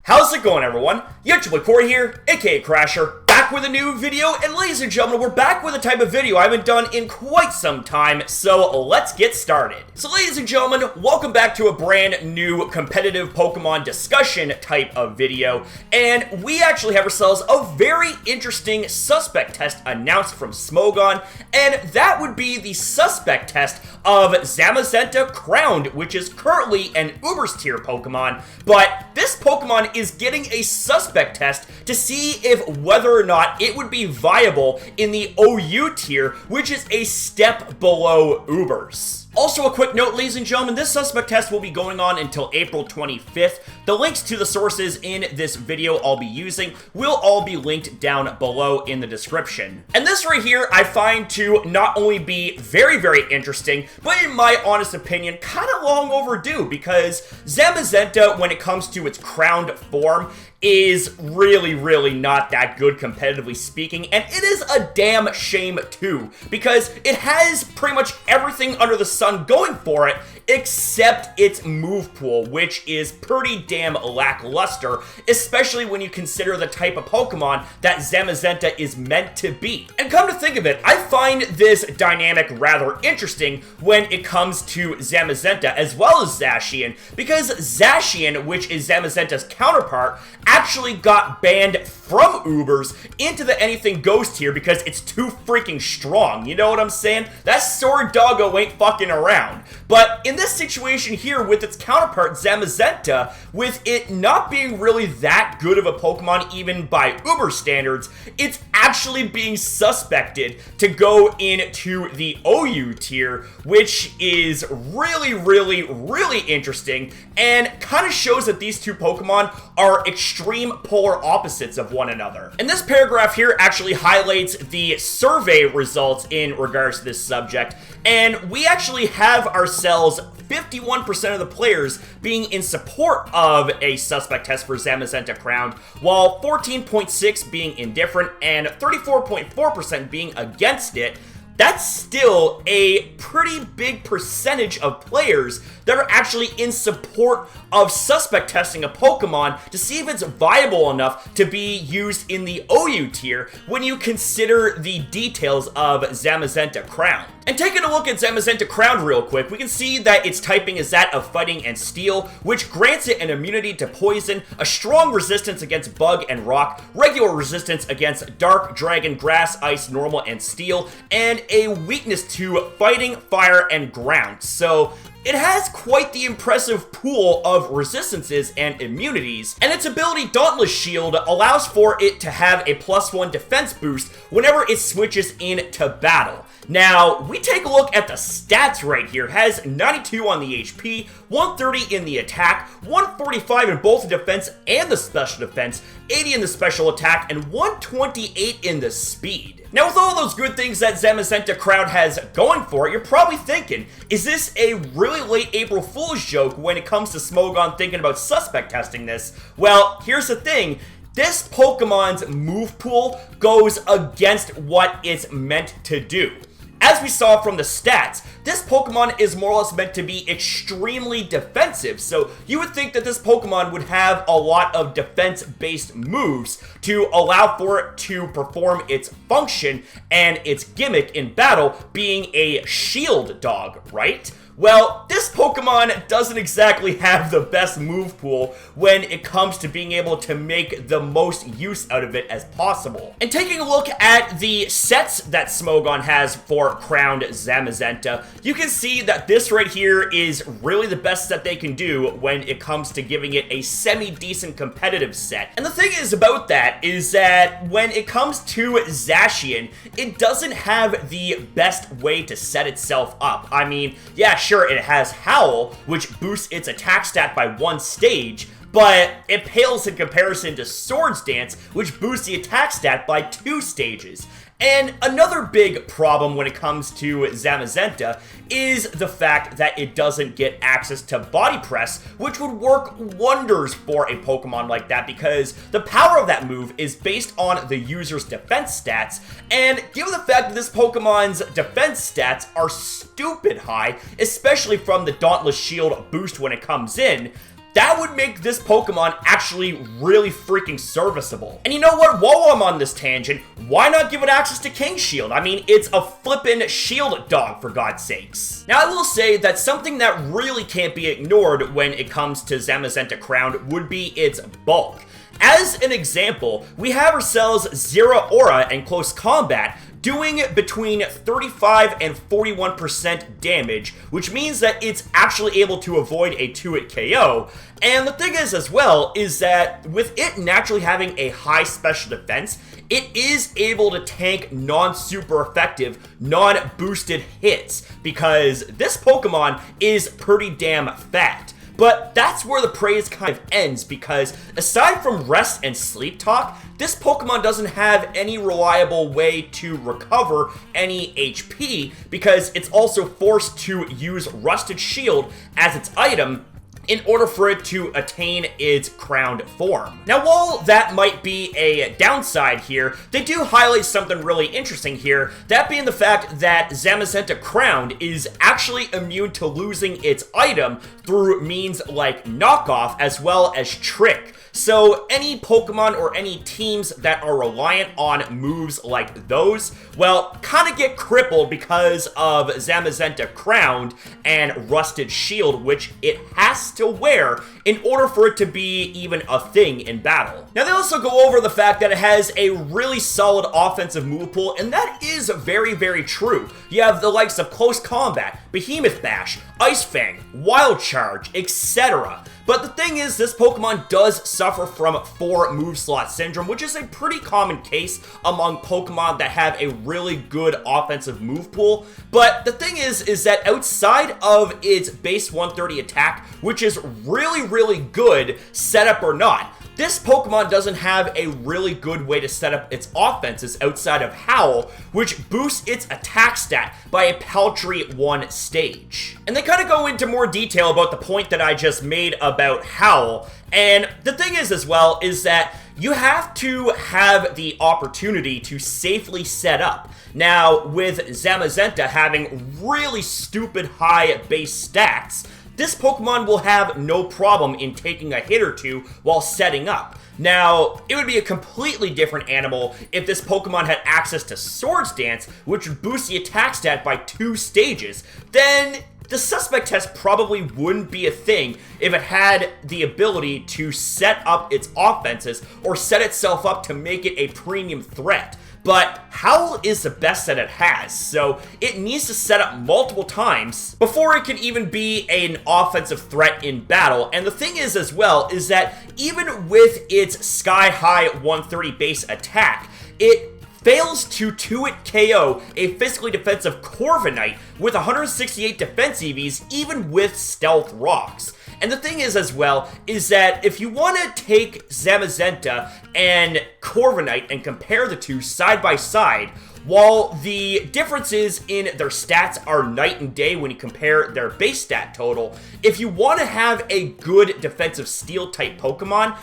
How's it going, everyone? Your boy Corey here, aka Crasher, back with a new video, and ladies and gentlemen, we're back with a type of video I haven't done in quite some time, so let's get started. So ladies and gentlemen, welcome back to a brand new competitive Pokemon discussion type of video, and we actually have ourselves a very interesting suspect test announced from Smogon, and that would be the suspect test of Zamazenta-Crowned, which is currently an Uber's tier Pokemon, but this Pokemon is getting a suspect test to see if whether or not it would be viable in the OU tier, which is a step below Uber's. Also, a quick note, ladies and gentlemen, this suspect test will be going on until April 25th. The links to the sources in this video I'll be using will all be linked down below in the description. And this right here I find to not only be very, very interesting, but in my honest opinion, kind of long overdue, because Zamazenta, when it comes to its crowned form, is really not that good competitively speaking, and it is a damn shame too, because it has pretty much everything under the sun going for it except its move pool, which is pretty damn lackluster, especially when you consider the type of Pokemon that Zamazenta is meant to be. And come to think of it, I find this dynamic rather interesting when it comes to Zamazenta as well as Zacian, because Zacian, which is Zamazenta's counterpart, actually got banned from Ubers into the anything goes tier because it's too freaking strong. You know what I'm saying? That sword doggo ain't fucking around. But in this situation here with its counterpart Zamazenta, with it not being really that good of a Pokemon even by Uber standards, it's actually being suspected to go into the OU tier, which is really interesting and kind of shows that these two Pokemon are extreme polar opposites of one another. And this paragraph here actually highlights the survey results in regards to this subject, and we actually have ourselves 51% of the players being in support of a suspect test for Zamazenta-Crowned, while 14.6% being indifferent and 34.4% being against it. That's still a pretty big percentage of players that are actually in support of suspect testing a Pokemon to see if it's viable enough to be used in the OU tier when you consider the details of Zamazenta-Crowned. And taking a look at Zamazenta-Crowned real quick, we can see that its typing is that of Fighting and Steel, which grants it an immunity to poison, a strong resistance against Bug and Rock, regular resistance against Dark, Dragon, Grass, Ice, Normal, and Steel, and a weakness to Fighting, Fire, and Ground. So it has quite the impressive pool of resistances and immunities, and its ability Dauntless Shield allows for it to have a +1 defense boost whenever it switches into battle. Now, we take a look at the stats right here. It has 92 on the HP, 130 in the attack, 145 in both the defense and the special defense, 80 in the special attack, and 128 in the speed. Now, with all those good things that Zamazenta-Crowned has going for it, you're probably thinking, is this a really late April Fool's joke when it comes to Smogon thinking about suspect testing this? Well, here's the thing. This Pokemon's move pool goes against what it's meant to do. As we saw from the stats, this Pokemon is more or less meant to be extremely defensive, so you would think that this Pokemon would have a lot of defense-based moves to allow for it to perform its function and its gimmick in battle, being a shield dog, right? Well, this Pokemon doesn't exactly have the best move pool when it comes to being able to make the most use out of it as possible. And taking a look at the sets that Smogon has for Crowned Zamazenta, you can see that this right here is really the best set they can do when it comes to giving it a semi-decent competitive set. And the thing is about that is that when it comes to Zacian, it doesn't have the best way to set itself up. I mean, yeah, sure, it has Howl, which boosts its attack stat by 1 stage, but it pales in comparison to Swords Dance, which boosts the attack stat by 2 stages. And another big problem when it comes to Zamazenta is the fact that it doesn't get access to Body Press, which would work wonders for a Pokemon like that because the power of that move is based on the user's defense stats, and given the fact that this Pokemon's defense stats are stupid high, especially from the Dauntless Shield boost when it comes in, that would make this Pokemon actually really freaking serviceable. And you know what? While I'm on this tangent, why not give it access to King Shield? I mean, it's a flippin' shield dog, for God's sakes. Now, I will say that something that really can't be ignored when it comes to Zamazenta-Crowned would be its bulk. As an example, we have ourselves Zeraora in close combat, doing between 35 and 41% damage, which means that it's actually able to avoid a 2-hit KO. And the thing is as well, is that with it naturally having a high special defense, it is able to tank non-super effective, non-boosted hits, because this Pokemon is pretty damn fat. But that's where the praise kind of ends, because aside from rest and sleep talk, this Pokemon doesn't have any reliable way to recover any HP, because it's also forced to use Rusted Shield as its item in order for it to attain its crowned form. Now, while that might be a downside here, they do highlight something really interesting here, that being the fact that Zamazenta-Crowned is actually immune to losing its item through means like knockoff as well as trick. So any Pokemon or any teams that are reliant on moves like those, well, kind of get crippled because of Zamazenta-Crowned and Rusted Shield, which it has to wear in order for it to be even a thing in battle. Now, they also go over the fact that it has a really solid offensive move pool, and that is very, very true. You have the likes of Close Combat, Behemoth Bash, Ice Fang, Wild Charge, etc. But the thing is, this Pokemon does suffer from 4 move slot syndrome, which is a pretty common case among Pokemon that have a really good offensive move pool. But the thing is that outside of its base 130 attack, which is really, really good, setup or not, this Pokemon doesn't have a really good way to set up its offenses outside of Howl, which boosts its attack stat by a paltry 1 stage. And they kind of go into more detail about the point that I just made about Howl, and the thing is as well is that you have to have the opportunity to safely set up. Now, with Zamazenta having really stupid high base stats, this Pokemon will have no problem in taking a hit or two while setting up. Now, it would be a completely different animal if this Pokemon had access to Swords Dance, which would boost the attack stat by 2 stages. Then the Suspect Test probably wouldn't be a thing if it had the ability to set up its offenses or set itself up to make it a premium threat. But Howl is the best that it has, so it needs to set up multiple times before it can even be an offensive threat in battle. And the thing is as well is that even with its sky-high 130 base attack, it fails to 2-hit KO a physically defensive Corviknight with 168 defense EVs, even with Stealth Rocks. And the thing is as well, is that if you want to take Zamazenta and Corviknight and compare the two side by side, while the differences in their stats are night and day when you compare their base stat total, if you want to have a good defensive steel type Pokemon,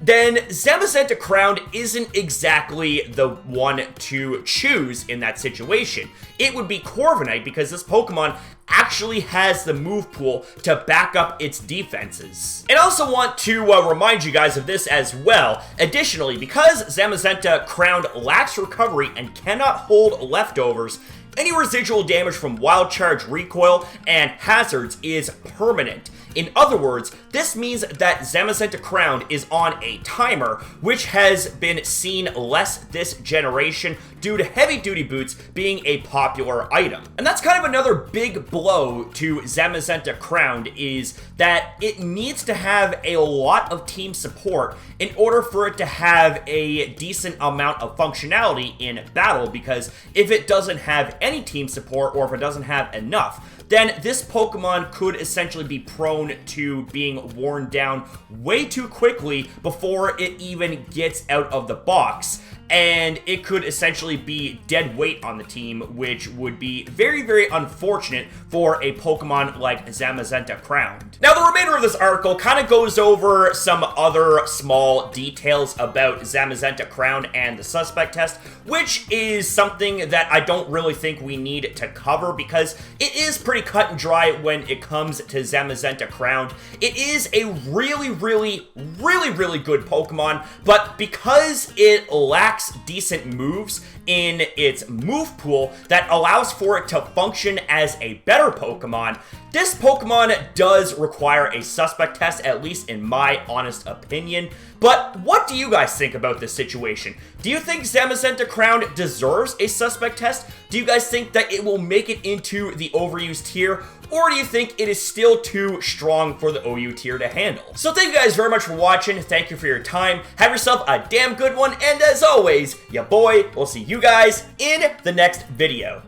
then Zamazenta-Crowned isn't exactly the one to choose in that situation. It would be Corviknight, because this Pokemon actually has the move pool to back up its defenses. And I also want to remind you guys of this as well. Additionally, because Zamazenta-Crowned lacks recovery and cannot hold leftovers, any residual damage from Wild Charge recoil and hazards is permanent. In other words, this means that Zamazenta-Crowned is on a timer, which has been seen less this generation due to heavy-duty boots being a popular item. And that's kind of another big blow to Zamazenta-Crowned, is that it needs to have a lot of team support in order for it to have a decent amount of functionality in battle, because if it doesn't have any team support, or if it doesn't have enough, then this Pokemon could essentially be prone to being worn down way too quickly before it even gets out of the box. and it could essentially be dead weight on the team, which would be very, very unfortunate for a Pokemon like Zamazenta-Crowned. Now, the remainder of this article kind of goes over some other small details about Zamazenta-Crowned and the Suspect Test, which is something that I don't really think we need to cover because it is pretty cut and dry when it comes to Zamazenta-Crowned. It is a really, really, really, really good Pokemon, but because it lacks decent moves in its move pool that allows for it to function as a better Pokemon, this Pokemon does require a Suspect Test, at least in my honest opinion. But what do you guys think about this situation? Do you think Zamazenta-Crowned deserves a Suspect Test? Do you guys think that it will make it into the overused tier? Or do you think it is still too strong for the OU tier to handle? So thank you guys very much for watching. Thank you for your time. Have yourself a damn good one. And as always, ya boy, we'll see you guys in the next video.